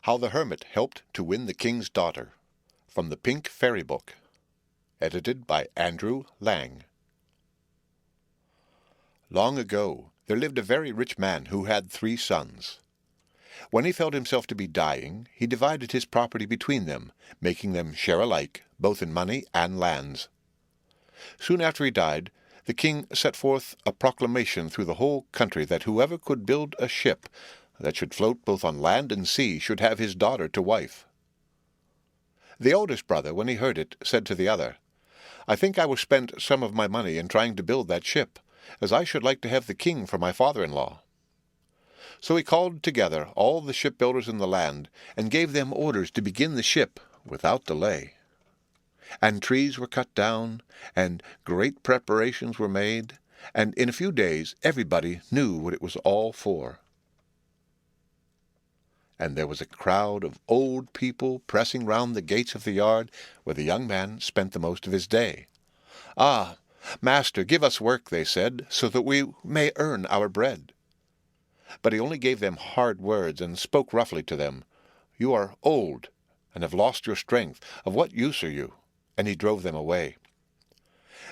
How the Hermit Helped to Win the King's Daughter, from the Pink Fairy Book, edited by Andrew Lang. Long ago there lived a very rich man who had 3 sons. When he felt himself to be dying, he divided his property between them, making them share alike, both in money and lands. Soon after he died, the king set forth a proclamation through the whole country that whoever could build a ship that should float both on land and sea should have his daughter to wife. The oldest brother, when he heard it, said to the other, "I think I will spend some of my money in trying to build that ship, as I should like to have the king for my father-in-law." So he called together all the shipbuilders in the land, and gave them orders to begin the ship without delay. And trees were cut down, and great preparations were made, and in a few days everybody knew what it was all for. And there was a crowd of old people pressing round the gates of the yard where the young man spent the most of his day. "Ah, master, give us work," they said, "so that we may earn our bread." But he only gave them hard words, and spoke roughly to them. "You are old, and have lost your strength. Of what use are you?" And he drove them away.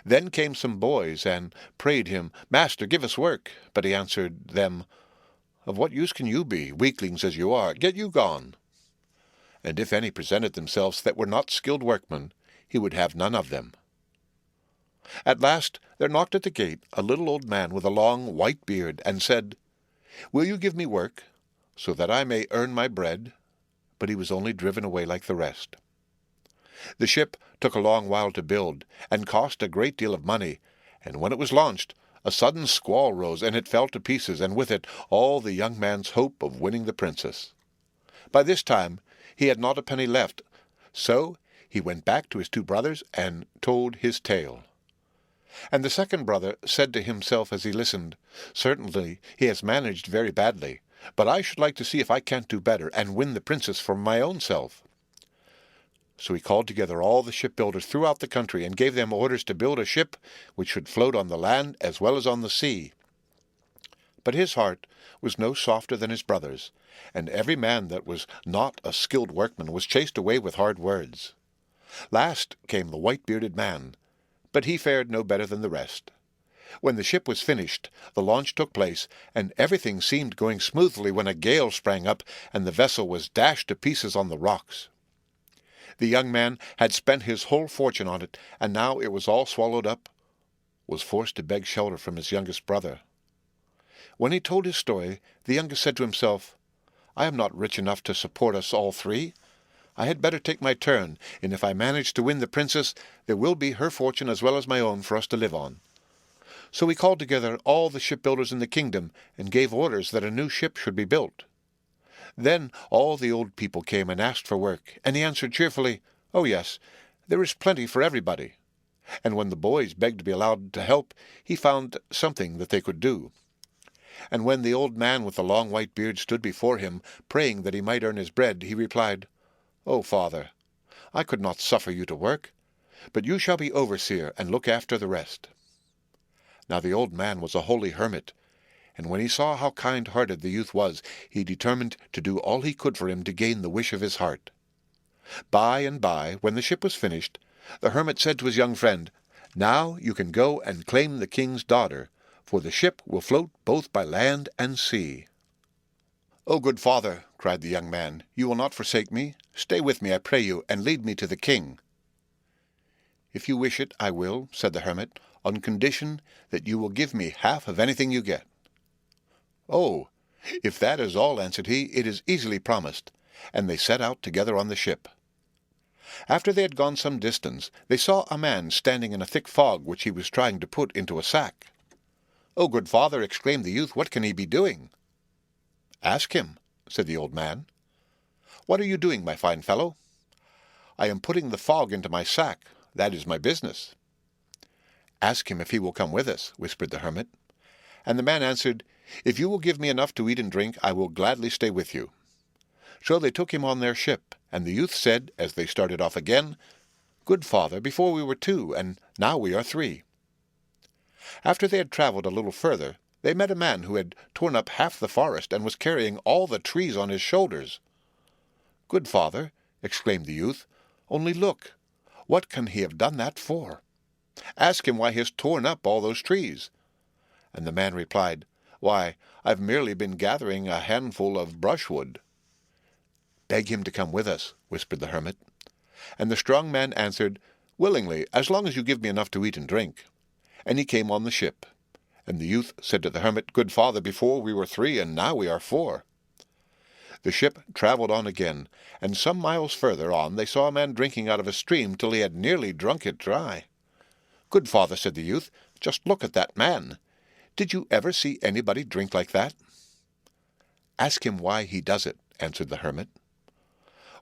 Then came some boys, and prayed him, "Master, give us work." But he answered them, "Of what use can you be, weaklings as you are? Get you gone." And if any presented themselves that were not skilled workmen, he would have none of them. At last there knocked at the gate a little old man with a long white beard, and said, "Will you give me work, so that I may earn my bread?" But he was only driven away like the rest. The ship took a long while to build, and cost a great deal of money, and when it was launched, a sudden squall rose, and it fell to pieces, and with it all the young man's hope of winning the princess. By this time he had not a penny left, so he went back to his 2 brothers and told his tale. And the second brother said to himself as he listened, "Certainly he has managed very badly, but I should like to see if I can't do better, and win the princess for my own self." So he called together all the shipbuilders throughout the country, and gave them orders to build a ship which should float on the land as well as on the sea. But his heart was no softer than his brothers', and every man that was not a skilled workman was chased away with hard words. Last came the white-bearded man, but he fared no better than the rest. When the ship was finished, the launch took place, and everything seemed going smoothly when a gale sprang up, and the vessel was dashed to pieces on the rocks. The young man had spent his whole fortune on it, and now it was all swallowed up, was forced to beg shelter from his youngest brother. When he told his story, the youngest said to himself, "I am not rich enough to support us all 3. I had better take my turn, and if I manage to win the princess, there will be her fortune as well as my own for us to live on." So he called together all the shipbuilders in the kingdom, and gave orders that a new ship should be built. Then all the old people came and asked for work, and he answered cheerfully, "Oh yes, there is plenty for everybody." And when the boys begged to be allowed to help, he found something that they could do. And when the old man with the long white beard stood before him, praying that he might earn his bread, he replied, "Oh, father, I could not suffer you to work, but you shall be overseer and look after the rest." Now the old man was a holy hermit, and when he saw how kind-hearted the youth was, he determined to do all he could for him to gain the wish of his heart. By and by, when the ship was finished, the hermit said to his young friend, "Now you can go and claim the king's daughter, for the ship will float both by land and sea." "Oh, good father," cried the young man, "you will not forsake me? Stay with me, I pray you, and lead me to the king." "If you wish it, I will," said the hermit, "on condition that you will give me half of anything you get." "Oh, if that is all," answered he, "it is easily promised." And they set out together on the ship. After they had gone some distance, they saw a man standing in a thick fog which he was trying to put into a sack. "Oh, good father," exclaimed the youth, "what can he be doing?" "Ask him," said the old man. "What are you doing, my fine fellow?" "I am putting the fog into my sack. That is my business." "Ask him if he will come with us," whispered the hermit. And the man answered, "If you will give me enough to eat and drink, I will gladly stay with you." So they took him on their ship, and the youth said, as they started off again, "Good father, before we were 2, and now we are 3. After they had travelled a little further, they met a man who had torn up half the forest, and was carrying all the trees on his shoulders. "Good father," exclaimed the youth, "only look! What can he have done that for? Ask him why he has torn up all those trees." And the man replied, "Why, I've merely been gathering a handful of brushwood." "Beg him to come with us," whispered the hermit. And the strong man answered, "Willingly, as long as you give me enough to eat and drink." And he came on the ship. And the youth said to the hermit, "Good father, before we were 3, and now we are 4." The ship travelled on again, and some miles further on they saw a man drinking out of a stream till he had nearly drunk it dry. "Good father," said the youth, "just look at that man. Did you ever see anybody drink like that?" "Ask him why he does it," answered the hermit.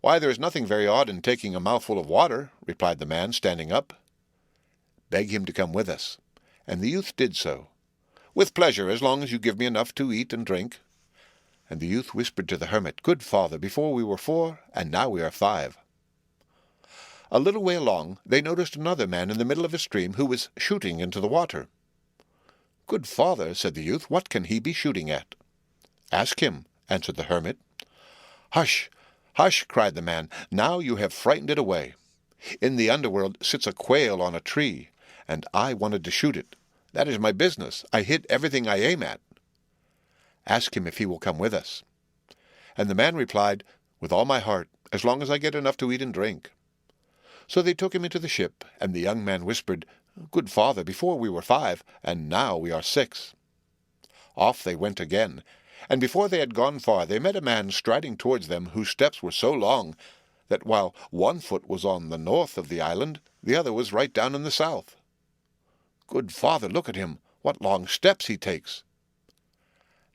"Why, there is nothing very odd in taking a mouthful of water," replied the man, standing up. "Beg him to come with us." And the youth did so. "With pleasure, as long as you give me enough to eat and drink." And the youth whispered to the hermit, "Good father, before we were 4, and now we are 5. A little way along they noticed another man in the middle of a stream who was shooting into the water. "Good father," said the youth, "what can he be shooting at?" "Ask him," answered the hermit. "Hush, hush!" cried the man. "Now you have frightened it away. In the underworld sits a quail on a tree, and I wanted to shoot it. That is my business. I hit everything I aim at." "Ask him if he will come with us." And the man replied, "With all my heart, as long as I get enough to eat and drink." So they took him into the ship, and the young man whispered, "Good father, before we were 5, and now we are 6. Off they went again, and before they had gone far they met a man striding towards them whose steps were so long that while one foot was on the north of the island, the other was right down in the south. "Good father, look at him! What long steps he takes!"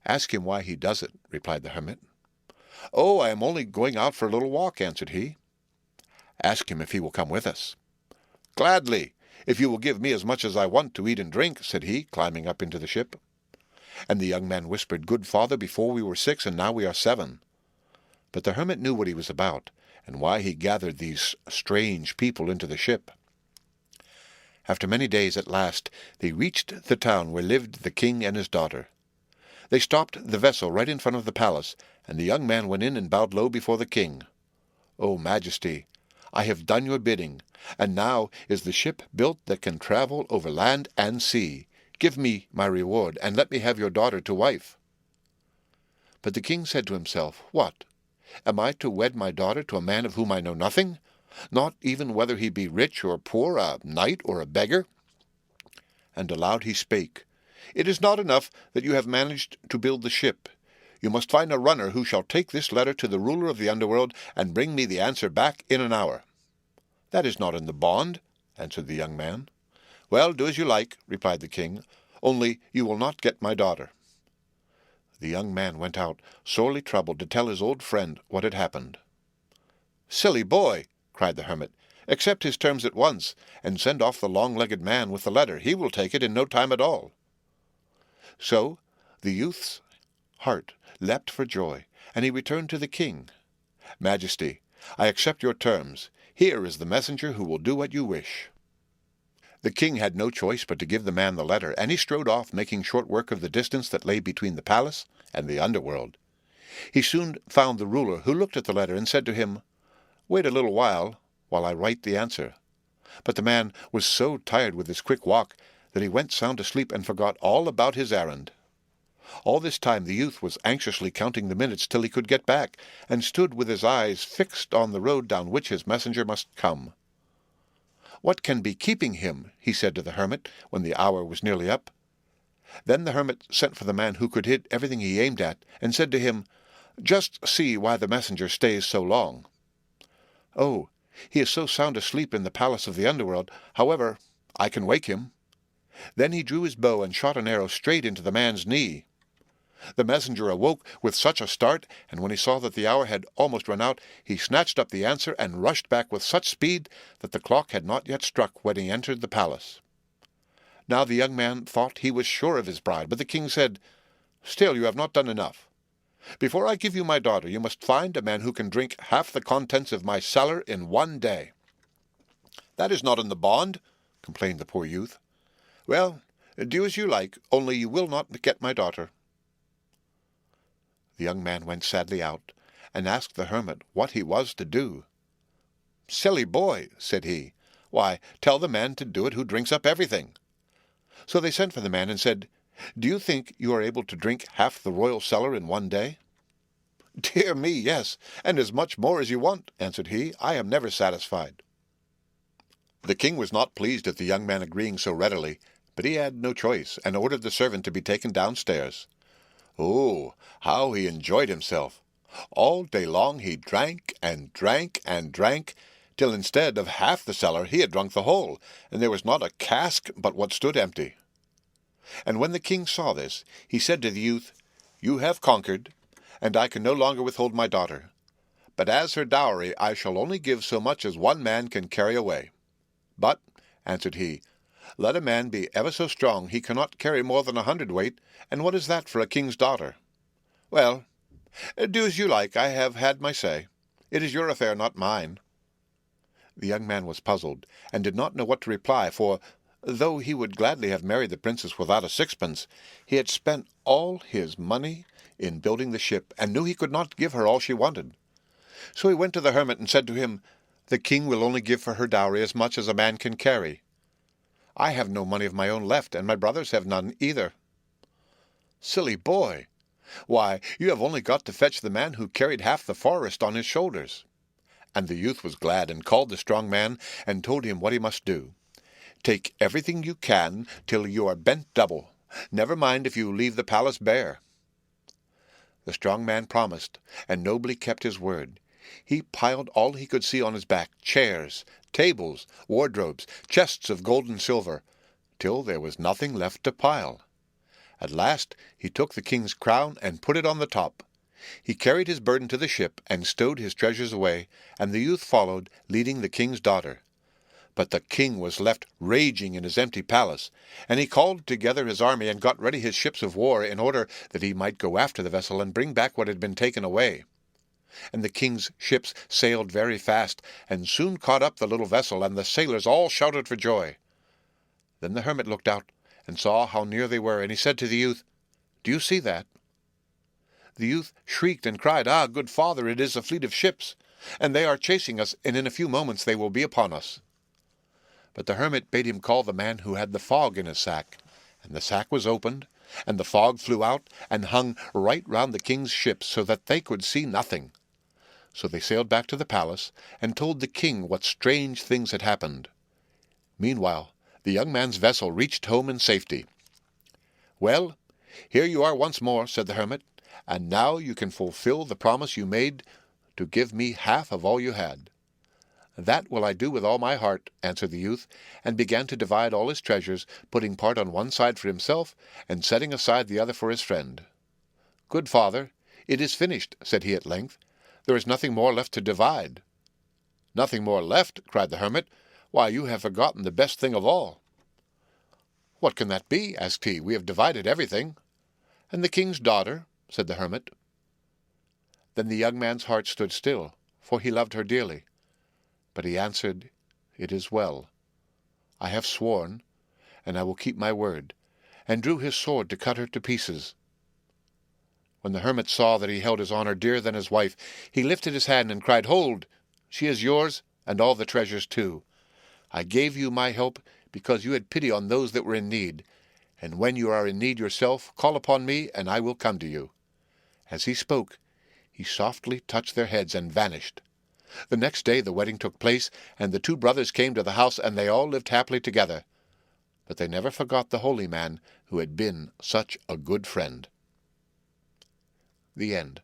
"Ask him why he does it," replied the hermit. "Oh, I am only going out for a little walk," answered he. "Ask him if he will come with us." "Gladly, if you will give me as much as I want to eat and drink," said he, climbing up into the ship. And the young man whispered, "Good father, before we were 6, and now we are 7. But the hermit knew what he was about, and why he gathered these strange people into the ship. After many days, at last, they reached the town where lived the king and his daughter. They stopped the vessel right in front of the palace, and the young man went in and bowed low before the king. "O Majesty, I have done your bidding, and now is the ship built that can travel over land and sea. Give me my reward, and let me have your daughter to wife." But the king said to himself, "What? Am I to wed my daughter to a man of whom I know nothing, not even whether he be rich or poor, a knight or a beggar?" And aloud he spake, "It is not enough that you have managed to build the ship. You must find a runner who shall take this letter to the ruler of the underworld, and bring me the answer back in an hour." "That is not in the bond," answered the young man. "Well, do as you like," replied the king, "only you will not get my daughter." The young man went out, sorely troubled, to tell his old friend what had happened. "Silly boy!" cried the hermit. "Accept his terms at once, and send off the long-legged man with the letter. He will take it in no time at all." So the youth's heart leapt for joy, and he returned to the king. "Majesty, I accept your terms. Here is the messenger who will do what you wish." The king had no choice but to give the man the letter, and he strode off, making short work of the distance that lay between the palace and the underworld. He soon found the ruler, who looked at the letter and said to him, "Wait a little while I write the answer." But the man was so tired with his quick walk that he went sound asleep and forgot all about his errand. All this time the youth was anxiously counting the minutes till he could get back, and stood with his eyes fixed on the road down which his messenger must come. "What can be keeping him?" he said to the hermit, when the hour was nearly up. Then the hermit sent for the man who could hit everything he aimed at, and said to him, "Just see why the messenger stays so long." "Oh, he is so sound asleep in the palace of the underworld. However, I can wake him." Then he drew his bow and shot an arrow straight into the man's knee. The messenger awoke with such a start, and when he saw that the hour had almost run out, he snatched up the answer and rushed back with such speed that the clock had not yet struck when he entered the palace. Now the young man thought he was sure of his bride, but the king said, "Still you have not done enough. Before I give you my daughter, you must find a man who can drink half the contents of my cellar in one day." "That is not in the bond," complained the poor youth. "Well, do as you like, only you will not get my daughter." The young man went sadly out, and asked the hermit what he was to do. "Silly boy," said he, "why, tell the man to do it who drinks up everything." So they sent for the man and said, "Do you think you are able to drink half the royal cellar in one day?" "Dear me, yes, and as much more as you want," answered he. "I am never satisfied." The king was not pleased at the young man agreeing so readily, but he had no choice, and ordered the servant to be taken downstairs. Oh, how he enjoyed himself! All day long he drank and drank and drank, till instead of half the cellar he had drunk the whole, and there was not a cask but what stood empty. And when the king saw this, he said to the youth, "You have conquered, and I can no longer withhold my daughter. But as her dowry I shall only give so much as one man can carry away. But," answered he, "let a man be ever so strong, he cannot carry more than 100 weight, and what is that for a king's daughter? Well, do as you like, I have had my say. It is your affair, not mine." The young man was puzzled, and did not know what to reply, for, though he would gladly have married the princess without a sixpence, he had spent all his money in building the ship, and knew he could not give her all she wanted. So he went to the hermit and said to him, "The king will only give for her dowry as much as a man can carry. I have no money of my own left, and my brothers have none either." "Silly boy! Why, you have only got to fetch the man who carried half the forest on his shoulders." And the youth was glad, and called the strong man, and told him what he must do. "Take everything you can till you are bent double. Never mind if you leave the palace bare." The strong man promised, and nobly kept his word. He piled all he could see on his back, chairs, tables, wardrobes, chests of gold and silver, till there was nothing left to pile. At last he took the king's crown and put it on the top. He carried his burden to the ship and stowed his treasures away, and the youth followed, leading the king's daughter. But the king was left raging in his empty palace, and he called together his army and got ready his ships of war in order that he might go after the vessel and bring back what had been taken away. And the king's ships sailed very fast, and soon caught up the little vessel, and the sailors all shouted for joy. Then the hermit looked out, and saw how near they were, and he said to the youth, "Do you see that?" The youth shrieked and cried, "Ah, good father, it is a fleet of ships, and they are chasing us, and in a few moments they will be upon us." But the hermit bade him call the man who had the fog in his sack, and the sack was opened, and the fog flew out, and hung right round the king's ships, so that they could see nothing. So they sailed back to the palace, and told the king what strange things had happened. Meanwhile the young man's vessel reached home in safety. "Well, here you are once more," said the hermit, "and now you can fulfill the promise you made to give me half of all you had." "That will I do with all my heart," answered the youth, and began to divide all his treasures, putting part on one side for himself, and setting aside the other for his friend. "Good father, it is finished," said he at length. "There is nothing more left to divide." "Nothing more left?" cried the hermit. "Why, you have forgotten the best thing of all." "What can that be?" asked he. "We have divided everything." "And the king's daughter?" said the hermit. Then the young man's heart stood still, for he loved her dearly. But he answered, "It is well. I have sworn, and I will keep my word," and drew his sword to cut her to pieces. When the hermit saw that he held his honor dearer than his wife, he lifted his hand and cried, "Hold! She is yours, and all the treasures too. I gave you my help because you had pity on those that were in need, and when you are in need yourself, call upon me, and I will come to you." As he spoke, he softly touched their heads and vanished. The next day the wedding took place, and the two brothers came to the house, and they all lived happily together. But they never forgot the holy man who had been such a good friend. The end.